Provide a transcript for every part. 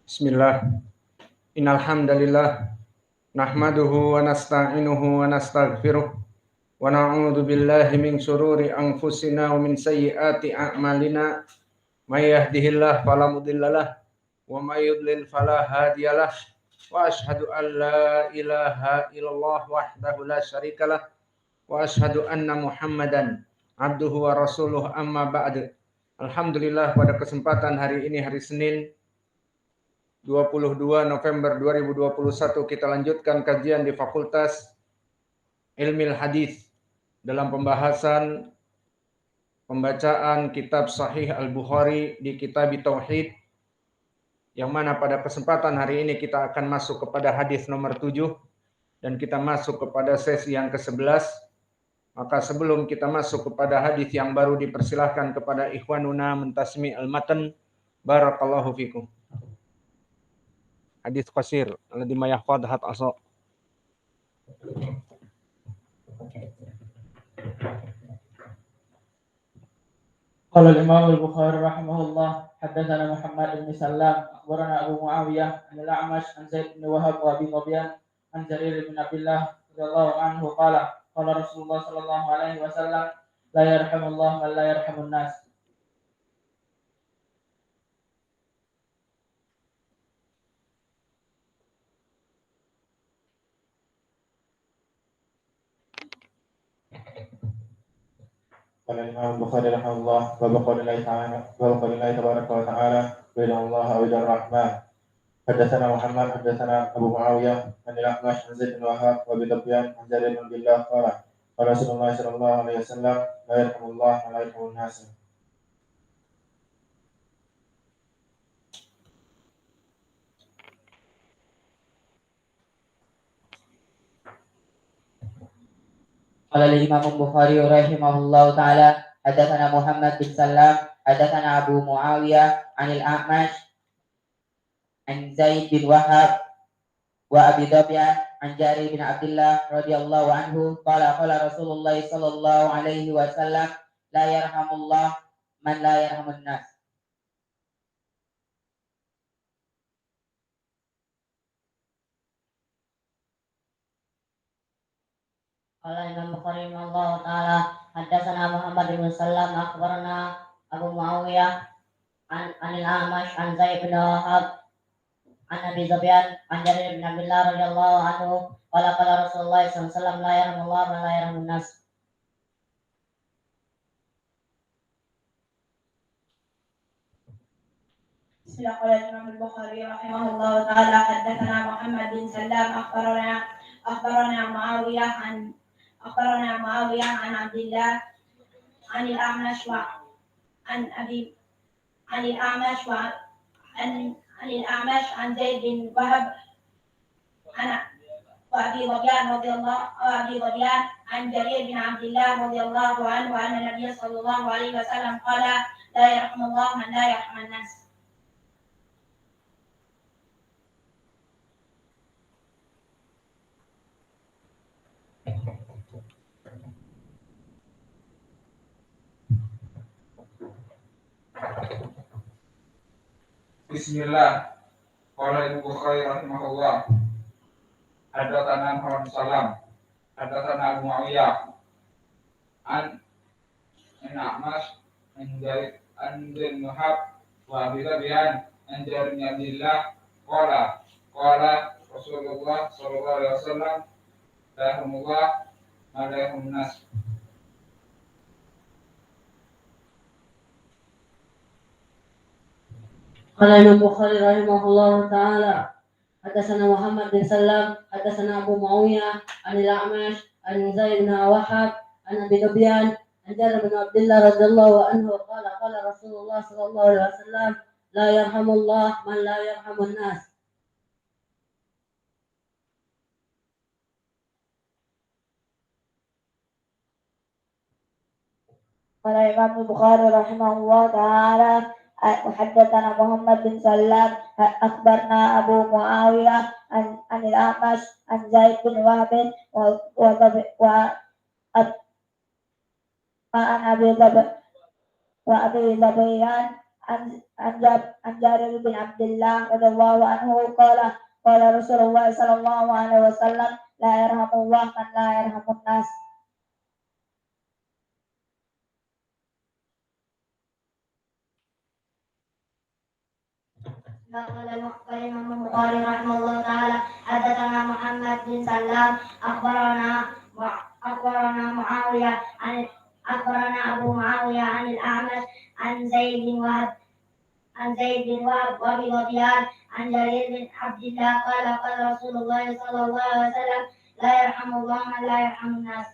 Bismillah. Innal hamdalillah nahmaduhu wa nasta'inuhu wa nastaghfiruh wa na'udzu billahi min shururi anfusina wa min sayyiati a'malina. May yahdihillahu fala mudhillalah wa may yudlil fala hadiyalah. Wa asyhadu an la ilaha illallah wahdahu la syarikalah wa asyhadu anna Muhammadan abduhu wa rasuluh amma ba'du. Alhamdulillah, pada kesempatan hari ini, hari Senin 22 November 2021, kita lanjutkan kajian di Fakultas Ilmil Hadis dalam pembahasan pembacaan kitab Sahih Al-Bukhari di Kitab Tauhid, yang mana pada kesempatan hari ini kita akan masuk kepada hadis nomor 7 dan kita masuk kepada sesi yang ke-11. Maka sebelum kita masuk kepada hadis yang baru, dipersilahkan kepada ikhwanuna mentasmi al-matan. Barakallahu fikum. Hadis qasir alladhi ma yahfadh hat asa. قال الإمام البخاري رحمه الله حدثنا محمد بن سلام أخبرنا أبو معاوية عن الأعمش عن زيد بن وهب وأبي ظبيان عن جرير بن عبد الله رضي الله عنه قال قال رسول الله صلى الله عليه وسلم لا يرحم الله من لا يرحم الناس. قال الإمام البخاري رحمه الله باب قول الله تبارك وتعالى وإلى الله أو إلى الرحمن. حدثنا محمد حدثنا أبو معاوية عن الأعمش عن زيد بن وهب وأبي ظبيان عن جرير بن عبد الله قال قال رسول الله صلى الله عليه وسلم لا يرحم الله ولا يرحم الناس. قال الإمام البخاري رحمه الله تعالى حدثنا محمد بن سلام حدثنا أبو معاوية عن الأعمش عن زيد بن وهب وأبي ظبيان عن جرير بن عبد الله رضي الله عنه قال قال رسول الله صلى الله عليه وسلم لا يرحم الله من لا يرحم الناس. قال الإمام البخاري رحمه الله تعالى حدثنا محمد بن سلام أخبرنا أبو معاوية عن الأعمش عن زيد بن وهب عن أبي ظبيان عن جرير بن عبد الله رضي الله عنه قال قال رسول الله صلى الله عليه وسلم لا يرحم الله من لا يرحم الناس. بسم الله. قال الإمام البخاري رحمه الله تعالى حدثنا محمد بن سلام أخبرنا معاوية عن عبد الله عن الأعمش عن زيد بن وهب وأبي ظبيان عن جرير بن عبد الله رضي الله عنه أن النبي صلى الله عليه وسلم قال لا يرحم الله من لا يرحم الناس. Bismillah. Qala Al-Bukhari rahimahullah. Hadatsana Muhammad bin Salam. Hadatsana Abu Muawiyah. An A'mash an Zaid bin Wahab wa Abi ظبيان an Jabir bin Abdullah qala Rasulullah sallallahu alaihi wasallam la yarhamullah ma la yarhamun nas. قال الإمام البخاري رحمه الله تعالى حدثنا محمد بن سلام حدثنا أبو معاوية عن الأعمش عن زيد بن وهب عن أبي ظبيان عن جابر بن عبد الله رضي الله عنه قال قال رسول الله صلى الله عليه وسلم لا يرحم الله من لا يرحم الناس. قال الإمام البخاري رحمه الله تعالى وحدثنا محمد بن سلام أخبرنا أبو معاوية عن الأعمش عن زيد بن وهب وعن أبي ظبيان عن جابر بن عبد الله رضي الله عنه قال رسول الله صلى الله عليه وسلم لا يرحم الله من لا يرحم الناس. قال الإمام البخاري رحمه الله تعالى حدثنا محمد بن سلام أخبرنا معاوية أخبرنا أبو معاوية عن الأعمش عن زيد بن وهب وأبي غديان عن جرير بن عبد الله قال رسول الله صلى الله عليه وسلم لا يرحم الله من لا يرحم الناس.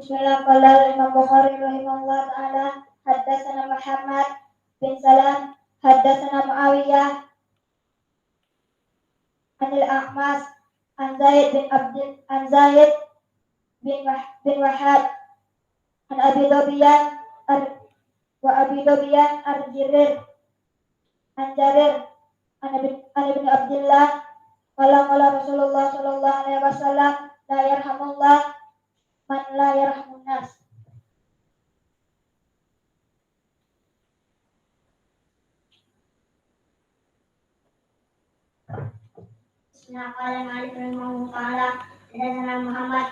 بسم الله. قال الإمام البخاري رحمه الله تعالى حدثنا محمد بن سلام حدثنا معاوية عن الأعمش عن زيد بن وهب عن أبي ذبيان عن جرير عن ابن عبد الله قال رسول الله صلى الله عليه وسلم لا يرحم الله من لا يرحم الناس. قال مالك رحمه الله تعالى حدثنا محمد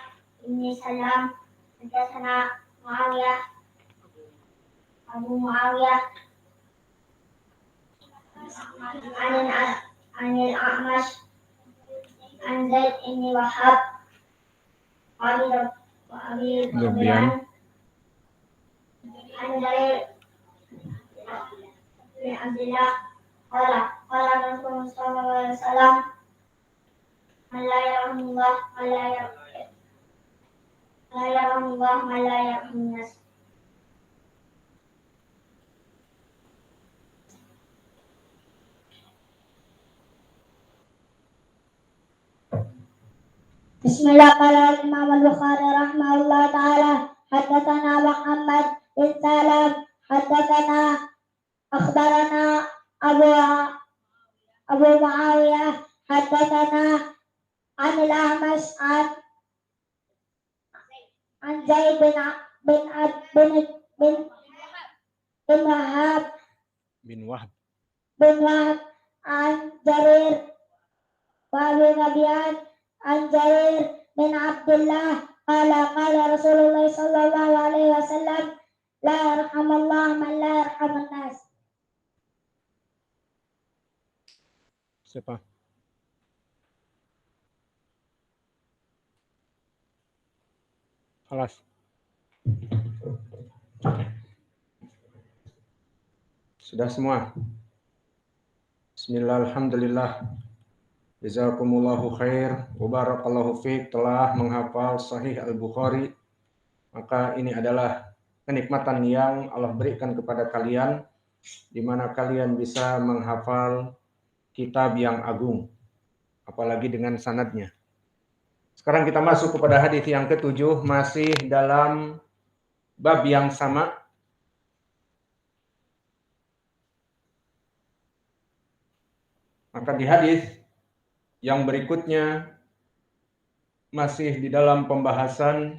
بن سلام حدثنا معاوية أبو معاوية عن الأعمش عن زيد بن وهب وأبي ذبيان عن جرير بن عبد الله قال رسول الله صلى الله عليه وسلم من لا يرحم الله من لا يرحم الله من لا يرحم الناس. بسم الله. قال الإمام البخاري رحمه الله تعالى حدثنا محمد بن سلام حدثنا أخبرنا أبو معاوية حدثنا عن الأعمش عن زيد بن وهب عن جرير وأبي ذبيان عن جرير بن عبد الله قال رسول الله صلى الله عليه وسلم لا يرحم الله من لا يرحم الناس. Siapa? Alas. Sudah semua? Bismillah, alhamdulillah. Jazakumullahu khair wa barakallahu fiik telah menghafal Sahih Al-Bukhari. Maka ini adalah kenikmatan yang Allah berikan kepada kalian, di mana kalian bisa menghafal kitab yang agung, apalagi dengan sanadnya. Sekarang kita masuk kepada hadis yang ke-7, masih dalam bab yang sama. Maka di hadis yang berikutnya masih di dalam pembahasan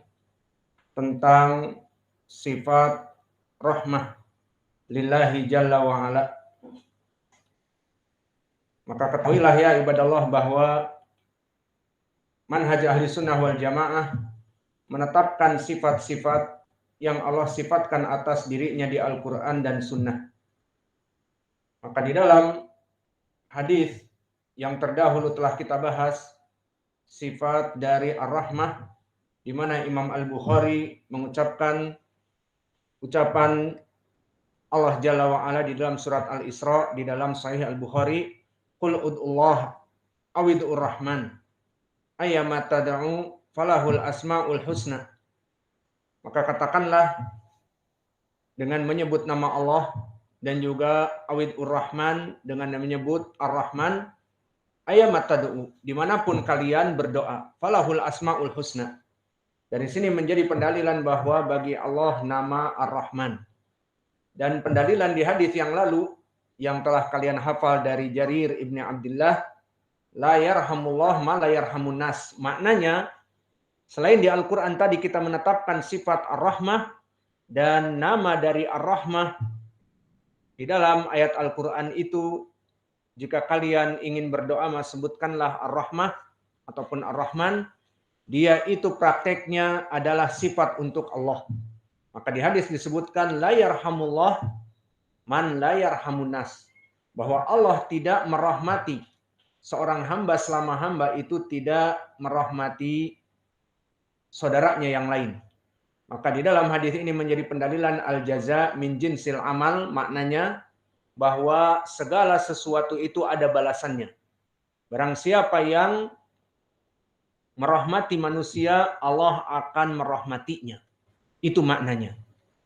tentang sifat rahmah lillahi jalla wa ala. Maka ketahuilah ya ibadallah bahwa manhaj ahli sunnah wal jamaah menetapkan sifat-sifat yang Allah sifatkan atas dirinya di Al-Quran dan sunnah. Maka di dalam hadis yang terdahulu telah kita bahas sifat dari ar-rahmah, di mana Imam Al-Bukhari mengucapkan ucapan Allah Jalla wa Ala di dalam surat Al-Isra di dalam Sahih Al-Bukhari, qul ud'ullah awid'ur rahman ayyama tad'u falahul asmaul husna. Maka katakanlah dengan menyebut nama Allah dan juga awid'ur rahman dengan menyebut ar-rahman, ayyama tad'u, dimanapun kalian berdoa, falahul asmaul husna. Dari sini menjadi pendalilan bahwa bagi Allah nama ar-rahman. Dan pendalilan di hadis yang lalu yang telah kalian hafal dari Jarir ibni Abdullah, la yarhamullah ma la yarhamun nas. Maknanya, selain di Al-Quran tadi kita menetapkan sifat ar-rahmah dan nama dari ar-rahmah, di dalam ayat Al-Quran itu, jika kalian ingin berdoa, sebutkanlah ar-rahmah ataupun ar-rahman. Dia itu prakteknya adalah sifat untuk Allah. Maka di hadis disebutkan la yarhamullah man la yarhamun nas, bahwa Allah tidak merahmati seorang hamba selama hamba itu tidak merahmati saudaranya yang lain. Maka di dalam hadis ini menjadi pendalilan al-jaza min jinsil amal, maknanya bahwa segala sesuatu itu ada balasannya. Barang siapa yang merahmati manusia, Allah akan merahmatinya. Itu maknanya.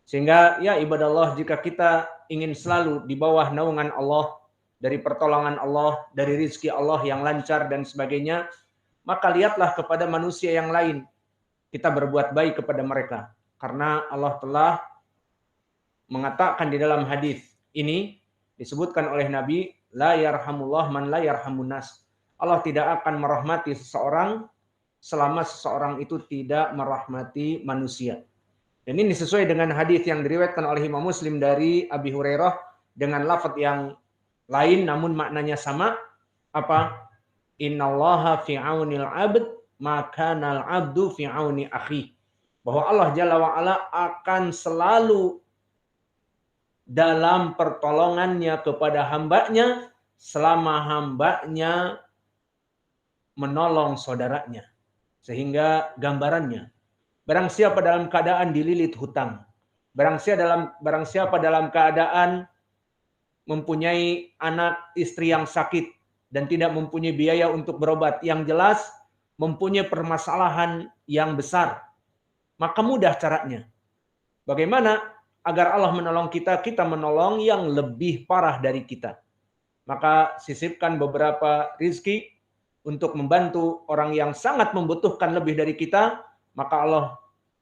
Sehingga ya ibadah Allah, jika kita ingin selalu di bawah naungan Allah, dari pertolongan Allah, dari rizki Allah yang lancar dan sebagainya, maka lihatlah kepada manusia yang lain. Kita berbuat baik kepada mereka. Karena Allah telah mengatakan di dalam hadis ini, disebutkan oleh Nabi, la yarhamullah man la yarhamun nas. Allah tidak akan merahmati seseorang selama seseorang itu tidak merahmati manusia. Dan ini sesuai dengan hadis yang diriwayatkan oleh Imam Muslim dari Abi Hurairah dengan lafaz yang lain namun maknanya sama. Apa? Innallaha fi aunil abd maka nal abdu fi auni akhi. Bahwa Allah Jalla wa Ala akan selalu dalam pertolongannya kepada hambanya selama hambanya menolong saudaranya. Sehingga gambarannya, barang siapa dalam keadaan dililit hutang, barang siapa dalam keadaan mempunyai anak istri yang sakit dan tidak mempunyai biaya untuk berobat, yang jelas mempunyai permasalahan yang besar, maka mudah caranya. Bagaimana agar Allah menolong kita? Kita menolong yang lebih parah dari kita. Maka sisipkan beberapa rizki untuk membantu orang yang sangat membutuhkan lebih dari kita. Maka Allah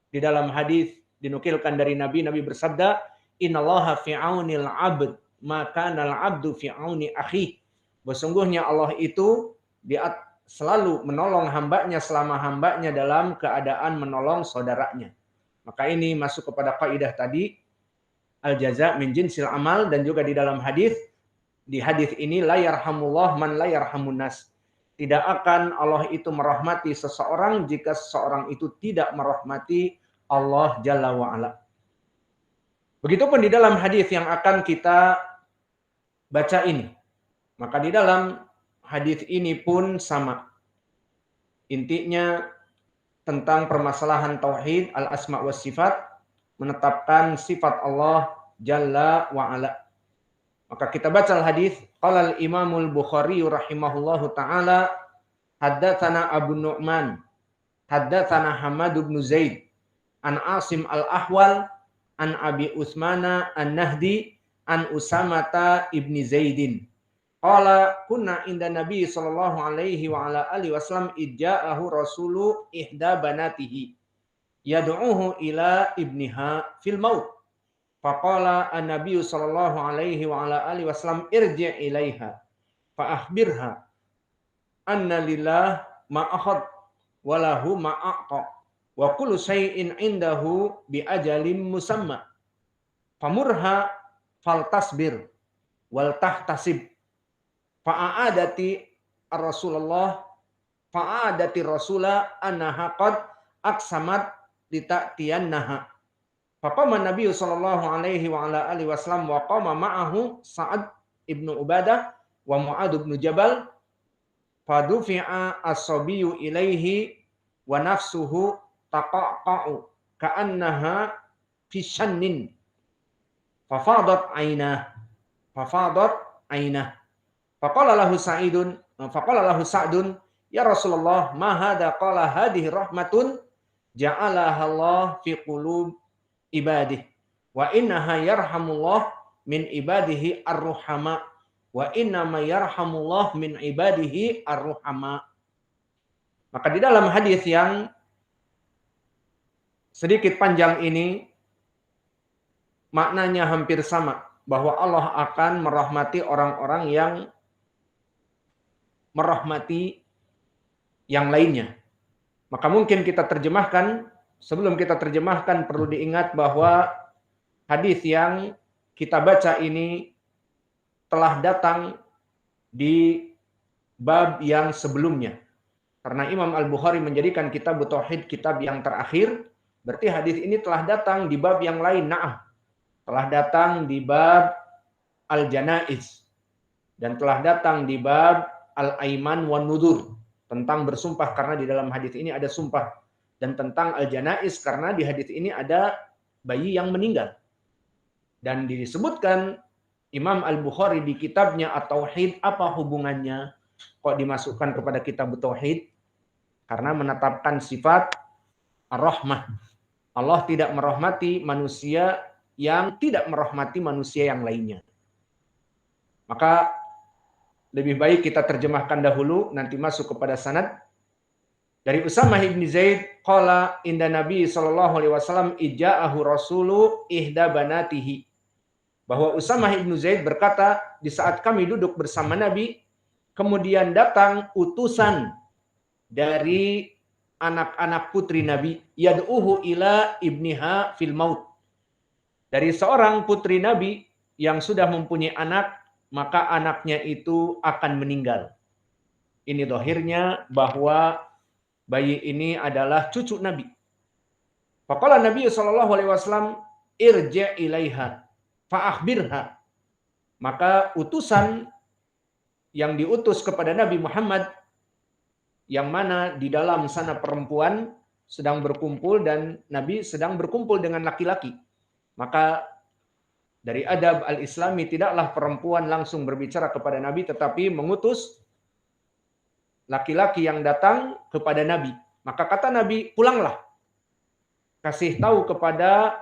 di dalam hadis dinukilkan dari Nabi bersabda, innallaha fi aunil abd maka nal abdu fi auni akhi. Sesungguhnya Allah itu selalu menolong hambanya selama hambanya dalam keadaan menolong saudaranya. Maka ini masuk kepada kaidah tadi, al-jaza min jinsil amal, dan juga di dalam hadis, di hadis ini la yarhamullah man la yarhamun nas. Tidak akan Allah itu merahmati seseorang jika seseorang itu tidak merahmati Allah Jalla wa'ala. Begitupun di dalam hadis yang akan kita baca ini. Maka di dalam hadis ini pun sama. Intinya tentang permasalahan tauhid, al-asma' was sifat, menetapkan sifat Allah Jalla wa'ala. Maka kita baca hadis. Qala al-Imamul Bukhari rahimahullahu taala, haddatsana Abu Nu'man, haddatsana Hamad bin Zaid, an Asim al-Ahwal, an Abi Utsmana an-Nahdi, an Usamata ibni Zaidin. Qala kunna inda Nabi sallallahu alaihi wa ala alihi wasallam idja'ahu rasulu ihda banatihi yad'uhu ila ibniha fil maut. Faqala an-nabiy sallallahu alaihi wa ala alihi wasallam irji' ilaiha fa akhbirha anna lillah ma akhad wa lahu ma a'ta wa kullu shay'in indahu bi ajalin musamma famurha faltasbir wal tahtasib fa'adati ar-rasulullah fa'adati rasula annaha qad aqsamat litatiyannaha. Faqama Nabi sallallahu alaihi wa ala alihi wasallam wa qama ma'ahu Sa'ad ibnu Ubadah wa Mu'ad ibnu Jabal fadufi'a as-sabiyyu ilaihi wa nafsuhu taqaqa'u ka'annaha fi shannin fafadat aynah faqala lahu Sa'dun ya Rasulullah ma hadha qala hadhihi rahmatun ja'alaha Allah fi qulub ibadih wa innaha yarhamullah min ibadihi ar-ruhama wa innama yarhamullah min ibadihi ar-ruhama. Maka di dalam hadis yang sedikit panjang ini maknanya hampir sama bahwa Allah akan merahmati orang-orang yang merahmati yang lainnya. Maka mungkin kita terjemahkan, sebelum kita terjemahkan perlu diingat bahwa hadis yang kita baca ini telah datang di bab yang sebelumnya. Karena Imam Al-Bukhari menjadikan kitab Tauhid kitab yang terakhir, berarti hadis ini telah datang di bab yang lain. Na'am. Telah datang di bab Al-Janaiz dan telah datang di bab Al-Aiman wan Nudur, tentang bersumpah karena di dalam hadis ini ada sumpah, dan tentang Al-Janaiz karena di hadis ini ada bayi yang meninggal. Dan disebutkan Imam Al-Bukhari di kitabnya At-Tauhid, apa hubungannya kok dimasukkan kepada kitab Tauhid? Karena menetapkan sifat Ar-Rahmah. Allah tidak merahmati manusia yang tidak merahmati manusia yang lainnya. Maka lebih baik kita terjemahkan dahulu, nanti masuk kepada sanad. Dari Usamah ibn Zaid, qala inda Nabi sallallahu alaihi wasallam ija'ahu rasulu ihda banatihi. Bahwa Usamah ibn Zaid berkata, di saat kami duduk bersama Nabi, kemudian datang utusan dari anak-anak putri Nabi, yad'uhu ila ibniha fil maut. Dari seorang putri Nabi yang sudah mempunyai anak, maka anaknya itu akan meninggal. Ini dohirnya bahwa bayi ini adalah cucu Nabi. Faqala Nabi SAW, irji' ilaiha, fa'akhbirha. Maka utusan yang diutus kepada Nabi Muhammad, yang mana di dalam sana perempuan sedang berkumpul dan Nabi sedang berkumpul dengan laki-laki. Maka dari adab al-Islami tidaklah perempuan langsung berbicara kepada Nabi, tetapi mengutus laki-laki yang datang kepada Nabi. Maka kata Nabi, pulanglah. Kasih tahu kepada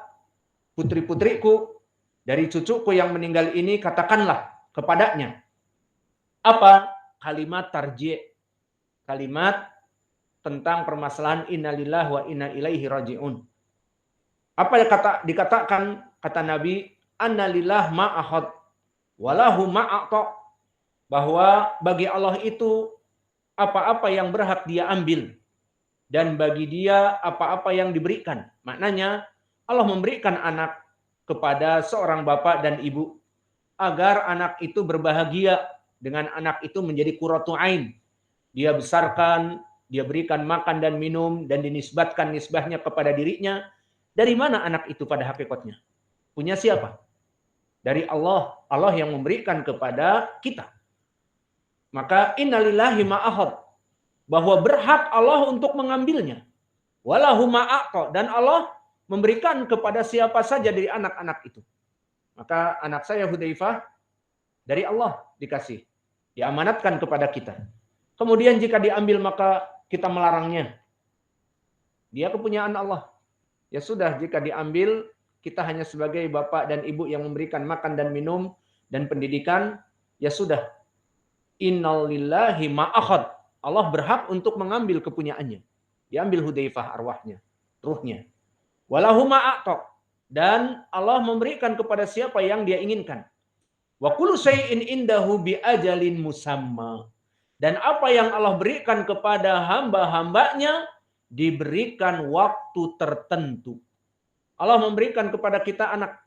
putri-putriku dari cucuku yang meninggal ini, katakanlah kepadanya. Apa? Kalimat tarji'. Kalimat tentang permasalahan innalillahi wa inna ilaihi raji'un. Apa yang dikatakan kata Nabi, annalillah ma'ahad walahu ma'ata, bahwa bagi Allah itu apa-apa yang berhak dia ambil dan bagi dia apa-apa yang diberikan. Maknanya Allah memberikan anak kepada seorang bapak dan ibu agar anak itu berbahagia, dengan anak itu menjadi qurratu ain. Dia besarkan, dia berikan makan dan minum, dan dinisbatkan nisbahnya kepada dirinya. Dari mana anak itu pada hakikatnya? Punya siapa? Dari Allah. Allah yang memberikan kepada kita. Maka innalillahi ma'ahad, bahwa berhak Allah untuk mengambilnya. Walahu ma'aqa, dan Allah memberikan kepada siapa saja dari anak-anak itu. Maka anak saya Hudzaifah dari Allah dikasih. Diamanatkan kepada kita. Kemudian jika diambil maka kita melarangnya. Dia kepunyaan Allah. Ya sudah, jika diambil kita hanya sebagai bapak dan ibu yang memberikan makan dan minum dan pendidikan, ya sudah. Innalillahi ma'akhad. Allah berhak untuk mengambil kepunyaannya. Diambil Hudzaifah arwahnya, ruhnya. Walahu ma'aqa. Dan Allah memberikan kepada siapa yang dia inginkan. Wa kullu syai'in indahu bi ajalin musamma. Dan apa yang Allah berikan kepada hamba-hambanya diberikan waktu tertentu. Allah memberikan kepada kita anak.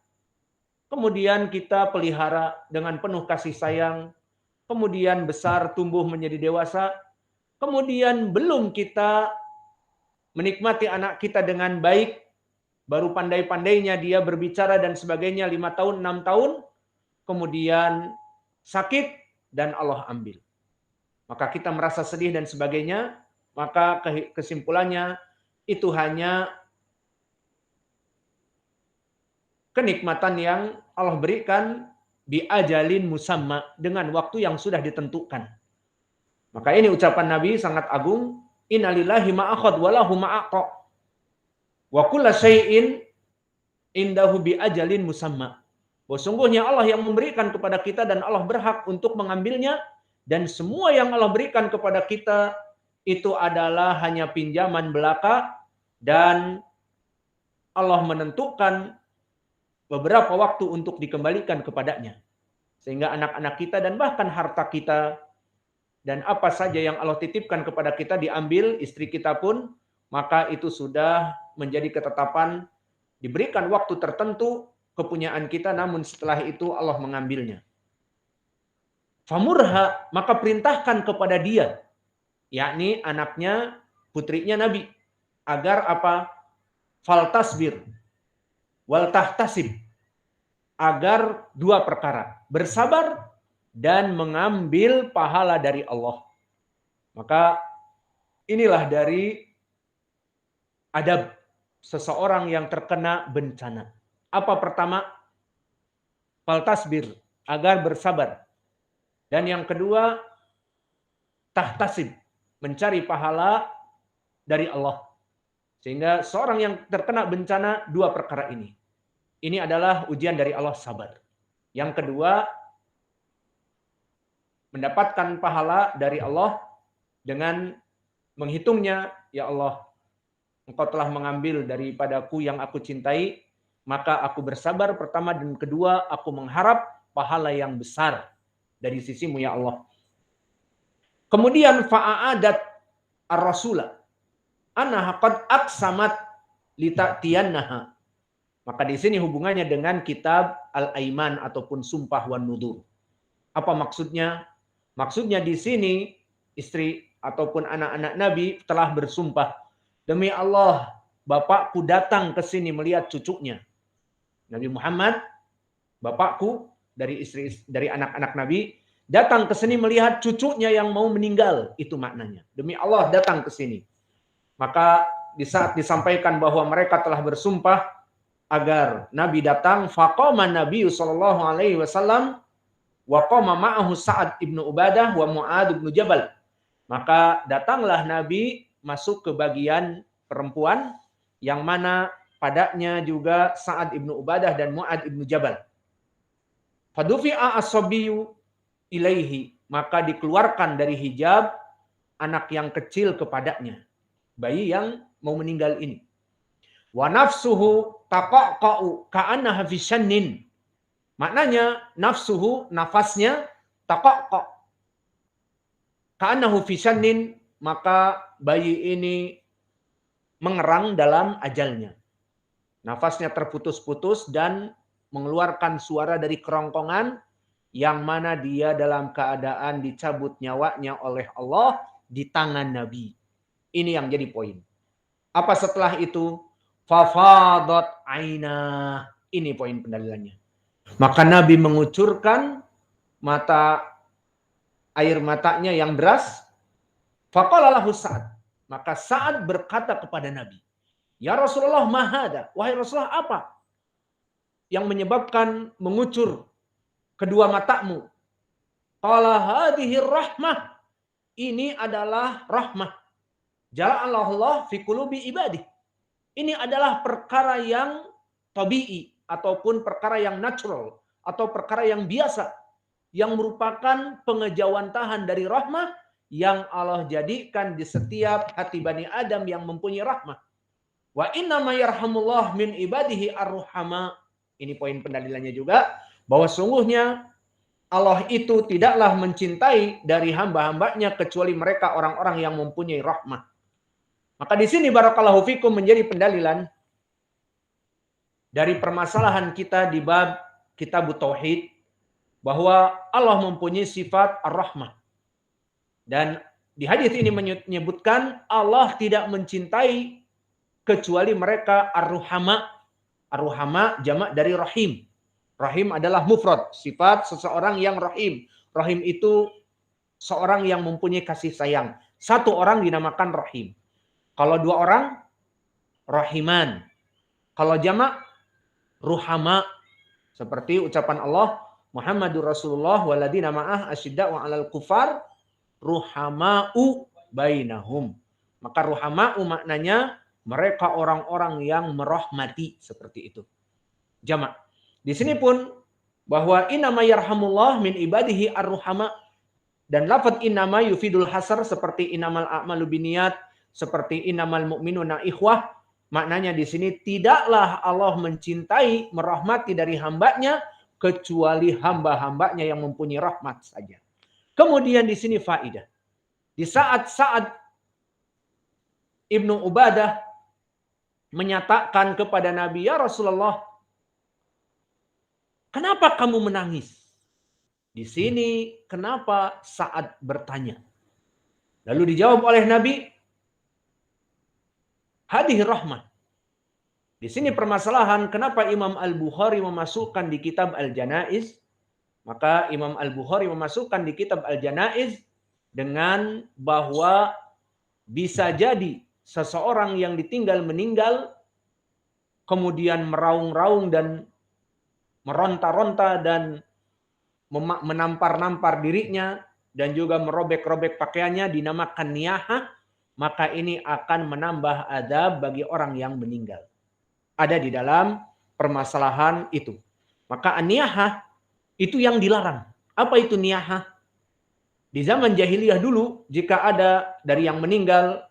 Kemudian kita pelihara dengan penuh kasih sayang. Kemudian besar, tumbuh menjadi dewasa. Kemudian belum kita menikmati anak kita dengan baik. Baru pandai-pandainya dia berbicara dan sebagainya, 5 tahun, 6 tahun. Kemudian sakit dan Allah ambil. Maka kita merasa sedih dan sebagainya, maka kesimpulannya itu hanya kenikmatan yang Allah berikan bi ajalin musamma, dengan waktu yang sudah ditentukan. Maka ini ucapan Nabi sangat agung, innalillahi ma'akhad walahu ma'aqa wa kullu syai'in indahu bi ajalin musamma. Bahwa sungguhnya Allah yang memberikan kepada kita dan Allah berhak untuk mengambilnya. Dan semua yang Allah berikan kepada kita itu adalah hanya pinjaman belaka, dan Allah menentukan beberapa waktu untuk dikembalikan kepadanya. Sehingga anak-anak kita dan bahkan harta kita dan apa saja yang Allah titipkan kepada kita diambil, istri kita pun, maka itu sudah menjadi ketetapan, diberikan waktu tertentu kepunyaan kita, namun setelah itu Allah mengambilnya. Famurha, maka perintahkan kepada dia, yakni anaknya, putrinya Nabi, agar apa? Faltasbir, waltahtasib, agar dua perkara, bersabar dan mengambil pahala dari Allah. Maka inilah dari adab seseorang yang terkena bencana. Apa pertama? Faltasbir, agar bersabar. Dan yang kedua, tahtasib, mencari pahala dari Allah. Sehingga seorang yang terkena bencana, dua perkara ini. Ini adalah ujian dari Allah, sabar. Yang kedua, mendapatkan pahala dari Allah dengan menghitungnya, ya Allah, Engkau telah mengambil daripadaku yang aku cintai, maka aku bersabar pertama, dan kedua, aku mengharap pahala yang besar dari sisimu, ya Allah. Kemudian fa'adat ar-rasulah annaha qad aqsamat litatiyannaha. Maka di sini hubungannya dengan kitab Al-Aiman ataupun Sumpah wan Nudur. Apa maksudnya? Maksudnya di sini istri ataupun anak-anak Nabi telah bersumpah, demi Allah, bapakku datang ke sini melihat cucunya. Nabi Muhammad, bapakku dari anak-anak Nabi, datang ke sini melihat cucunya yang mau meninggal. Itu maknanya. Demi Allah datang ke sini. Maka di saat disampaikan bahwa mereka telah bersumpah agar Nabi datang, faqama Nabi sallallahu alaihi wasallam wa qama ma'ahu Sa'ad ibnu Ubadah wa Mu'ad ibnu Jabal. Maka datanglah Nabi masuk ke bagian perempuan yang mana padanya juga Sa'ad ibnu Ubadah dan Mu'ad ibnu Jabal. Fadufi'a as-sabiyyu ilaihi, maka dikeluarkan dari hijab anak yang kecil kepadanya, bayi yang mau meninggal ini. Wa nafsuhu taqaqa'u ka'annaha fi shannin. Maknanya nafsuhu, nafasnya, taqaqqa' ka'annahu fi shannin, maka bayi ini mengerang dalam ajalnya. Nafasnya terputus-putus dan mengeluarkan suara dari kerongkongan, yang mana dia dalam keadaan dicabut nyawanya oleh Allah di tangan Nabi. Ini yang jadi poin. Apa setelah itu? Fafadat aina. Ini poin pendalilannya. Maka Nabi mengucurkan air matanya yang deras. Faqala lahu Sa'ad. Maka Sa'ad berkata kepada Nabi, ya Rasulullah, mahada. Wahai Rasulullah, apa yang menyebabkan mengucur kedua matamu? Qala hadhihi rahmah. Ini adalah rahmah. Ja'alallahu fi qulubi ibadih. Ini adalah perkara yang tabi'i ataupun perkara yang natural atau perkara yang biasa yang merupakan pengejawantahan dari rahmah yang Allah jadikan di setiap hati Bani Adam yang mempunyai rahmah. Wa inna ma yarhamullah min ibadihi ar-ruhama. Ini poin pendalilannya juga, bahwa sungguhnya Allah itu tidaklah mencintai dari hamba-hambanya kecuali mereka orang-orang yang mempunyai rahmah. Maka di sini barakallahu fikum menjadi pendalilan dari permasalahan kita di bab kitab tauhid, bahwa Allah mempunyai sifat ar-rahmah. Dan di hadis ini menyebutkan Allah tidak mencintai kecuali mereka ar-ruhama. Ar-ruhama jamak dari rahim. Rahim adalah mufrad, sifat seseorang yang rahim. Rahim itu seorang yang mempunyai kasih sayang. Satu orang dinamakan rahim. Kalau dua orang, rahiman. Kalau jamak, ruhama. Seperti ucapan Allah, Muhammadur Rasulullah waladina ma'ah asyidda'u 'alal kufar ruhama'u bainahum. Maka ruhama'u maknanya mereka orang-orang yang merahmati, seperti itu. Jamak. Di sini pun bahwa innama yarhamullah min ibadihi ar-ruhama, dan lafaz innama yufidul hasar seperti innamal a'malu binniyat, seperti innamal mu'minuna ikhwah, Maknanya di sini tidaklah Allah mencintai, merahmati dari hambanya kecuali hamba-hambanya yang mempunyai rahmat saja. Kemudian di sini faidah. Di saat-saat Ibnu Ubadah menyatakan kepada Nabi, ya Rasulullah, kenapa kamu menangis? Di sini kenapa Sa'ad bertanya? Lalu dijawab oleh Nabi, hadhihi rahmah. Di sini permasalahan kenapa Imam Al-Bukhari memasukkan di kitab Al-Janaiz. Maka Imam Al-Bukhari memasukkan di kitab Al-Janaiz dengan bahwa bisa jadi seseorang yang ditinggal meninggal, kemudian meraung-raung dan meronta-ronta dan menampar-nampar dirinya, dan juga merobek-robek pakaiannya, dinamakan niyahah, maka ini akan menambah adab bagi orang yang meninggal. Ada di dalam permasalahan itu. Maka niyahah itu yang dilarang. Apa itu niyahah? Di zaman jahiliyah dulu, jika ada dari yang meninggal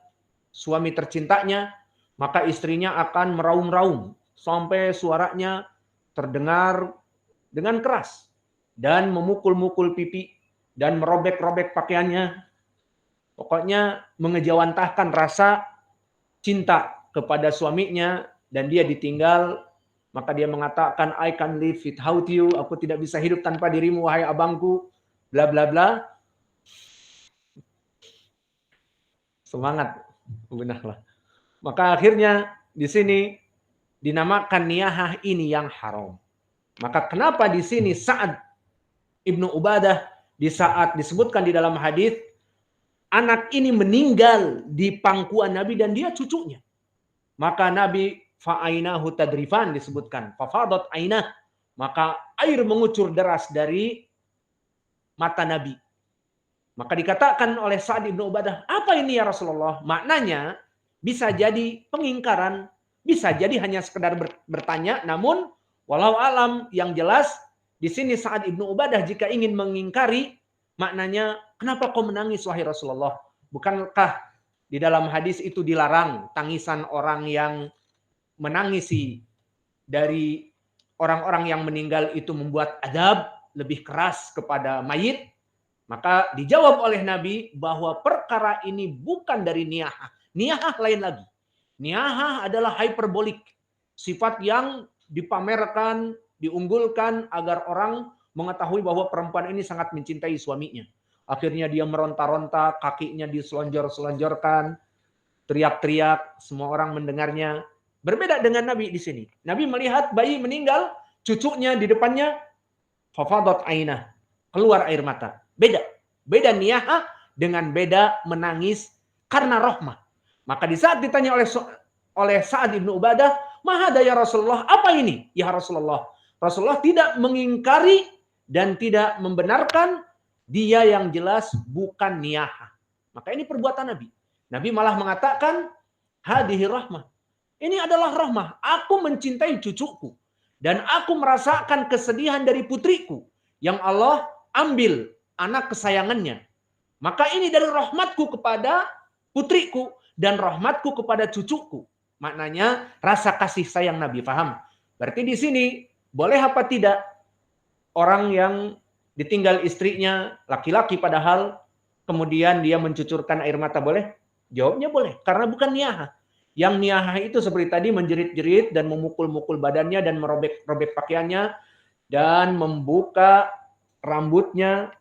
suami tercintanya, maka istrinya akan meraung-raung sampai suaranya terdengar dengan keras dan memukul-mukul pipi dan merobek-robek pakaiannya. Pokoknya mengejawantahkan rasa cinta kepada suaminya, dan dia ditinggal, maka dia mengatakan, I can't live without you, aku tidak bisa hidup tanpa dirimu wahai abangku, bla bla bla. Semangat, benarlah. Maka akhirnya di sini dinamakan niyahah ini yang haram. Maka kenapa di sini Sa'ad Ibnu Ubadah di saat disebutkan di dalam hadis anak ini meninggal di pangkuan Nabi dan dia cucunya. Maka Nabi fa'ainahu tadrifan disebutkan, fafadat ainah, maka air mengucur deras dari mata Nabi. Maka dikatakan oleh Sa'ad Ibnu Ubadah, apa ini ya Rasulullah? Maknanya bisa jadi pengingkaran, bisa jadi hanya sekedar bertanya, namun walau alam yang jelas di sini Sa'ad Ibnu Ubadah jika ingin mengingkari, maknanya kenapa kau menangis wahai Rasulullah? Bukankah di dalam hadis itu dilarang tangisan orang yang menangisi dari orang-orang yang meninggal itu membuat adab lebih keras kepada mayit? Maka dijawab oleh Nabi bahwa perkara ini bukan dari niyahah. Niyahah lain lagi. Niyahah adalah hyperbolik. Sifat yang dipamerkan, diunggulkan agar orang mengetahui bahwa perempuan ini sangat mencintai suaminya. Akhirnya dia meronta-ronta, kakinya diselonjor-selonjorkan, teriak-teriak, semua orang mendengarnya. Berbeda dengan Nabi di sini. Nabi melihat bayi meninggal, cucunya di depannya, fafadat ainah, keluar air mata. Beda niyahah dengan beda menangis karena rahmah. Maka di saat ditanya oleh Sa'ad Ibnu Ubadah, mahada ya Rasulullah, apa ini ya Rasulullah? Rasulullah tidak mengingkari dan tidak membenarkan, dia yang jelas bukan niyahah. Maka ini perbuatan Nabi. Nabi malah mengatakan, hadhihi rahmah. Ini adalah rahmah. Aku mencintai cucuku. Dan aku merasakan kesedihan dari putriku. Yang Allah ambil anak kesayangannya. Maka ini dari rahmatku kepada putriku. Dan rahmatku kepada cucuku. Maknanya rasa kasih sayang Nabi. Paham? Berarti di sini boleh apa tidak orang yang ditinggal istrinya, laki-laki padahal, kemudian dia mencucurkan air mata, boleh? Jawabnya boleh, karena bukan niyahah. Yang niyahah itu seperti tadi menjerit-jerit dan memukul-mukul badannya dan merobek-robek pakaiannya dan membuka rambutnya,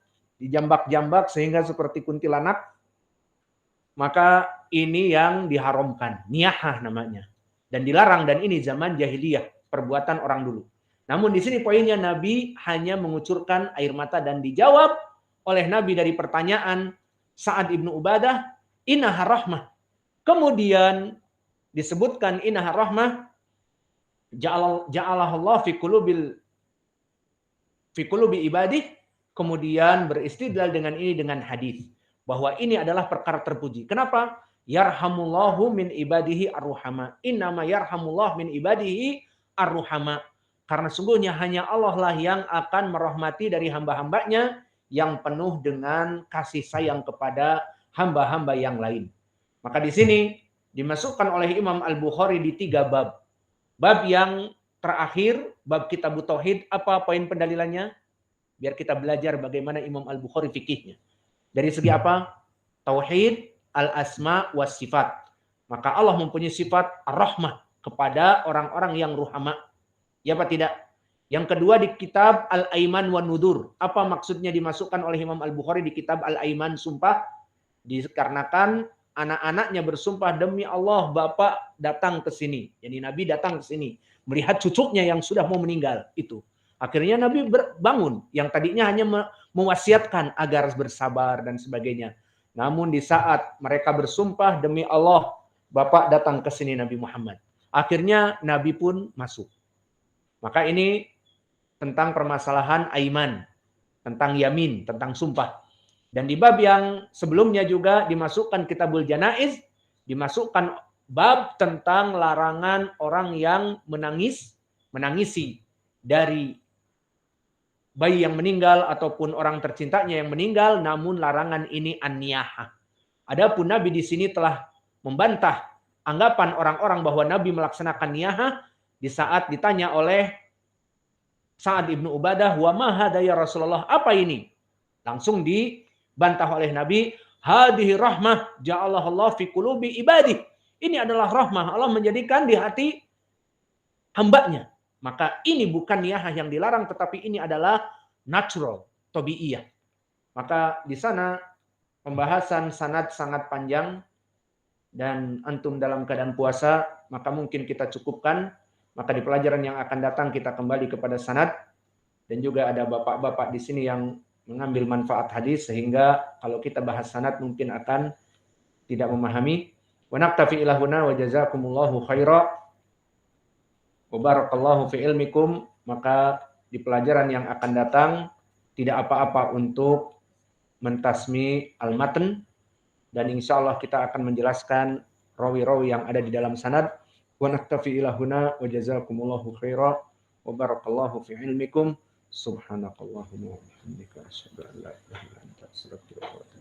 dijambak-jambak sehingga seperti kuntilanak. Maka ini yang diharamkan, niyahah namanya. Dan dilarang, dan ini zaman jahiliyah, perbuatan orang dulu. Namun di sini poinnya Nabi hanya mengucurkan air mata dan dijawab oleh Nabi dari pertanyaan Sa'ad Ibnu Ubadah, innaha rahmah. Kemudian disebutkan innaha rahmah, ja'alallah fi qulubi ibadih, kemudian beristidlal dengan ini dengan hadis bahwa ini adalah perkara terpuji. Kenapa? Yarhamullahu min ibadihi ar-ruhama. Innama yarhamullah min ibadihi ar-ruhama. Karena sungguhnya hanya Allah lah yang akan merahmati dari hamba-hambanya yang penuh dengan kasih sayang kepada hamba-hamba yang lain. Maka di sini dimasukkan oleh Imam Al-Bukhari di 3 bab. Bab yang terakhir, bab Kitab Tauhid, apa poin pendalilannya? Biar kita belajar bagaimana Imam Al-Bukhari fikihnya. Dari segi apa? Tauhid, al-asma, was sifat. Maka Allah mempunyai sifat ar-rahmah kepada orang-orang yang ruhama. Ya apa tidak? Yang kedua di kitab Al-Aiman wan Nudur. Apa maksudnya dimasukkan oleh Imam Al-Bukhari di kitab Al-Aiman, sumpah? Dikarenakan anak-anaknya bersumpah, demi Allah Bapak datang ke sini. Jadi Nabi datang ke sini melihat cucunya yang sudah mau meninggal itu. Akhirnya Nabi bangun yang tadinya hanya mewasiatkan agar bersabar dan sebagainya. Namun di saat mereka bersumpah, demi Allah Bapak datang ke sini Nabi Muhammad. Akhirnya Nabi pun masuk. Maka ini tentang permasalahan aiman, tentang yamin, tentang sumpah. Dan di bab yang sebelumnya juga dimasukkan Kitabul Janaiz, dimasukkan bab tentang larangan orang yang menangisi dari bayi yang meninggal ataupun orang tercintanya yang meninggal, namun larangan ini an-niyahah. Adapun Nabi di sini telah membantah anggapan orang-orang bahwa Nabi melaksanakan niyahah di saat ditanya oleh Sa'ad ibnu Ubadah, wa ma hadza ya Rasulullah, apa ini? Langsung dibantah oleh Nabi, hadhihi rahmah ja'alallahu fi qulubi ibadih. Ini adalah rahmah Allah menjadikan di hati hambanya. Maka ini bukan niyahah yang dilarang, tetapi ini adalah natural, tabiiyah. Maka di sana pembahasan sanad sangat panjang dan antum dalam keadaan puasa, maka mungkin kita cukupkan. Maka di pelajaran yang akan datang kita kembali kepada sanad, dan juga ada bapak-bapak di sini yang mengambil manfaat hadis sehingga kalau kita bahas sanad mungkin akan tidak memahami. Wa naktafi ila huna wa jazakumullahu khaira wa barakallahu fi ilmikum. Maka di pelajaran yang akan datang tidak apa-apa untuk mentasmi al-matn, dan insyaallah kita akan menjelaskan rawi-rawi yang ada di dalam sanad. Wa naktafi ila huna wa jazakumullahu khaira wa barakallahu fi ilmikum. Subhanakallahumma wa bihamdika asyhadu an la ilaha illa anta astaghfiruka wa atubu ilaik.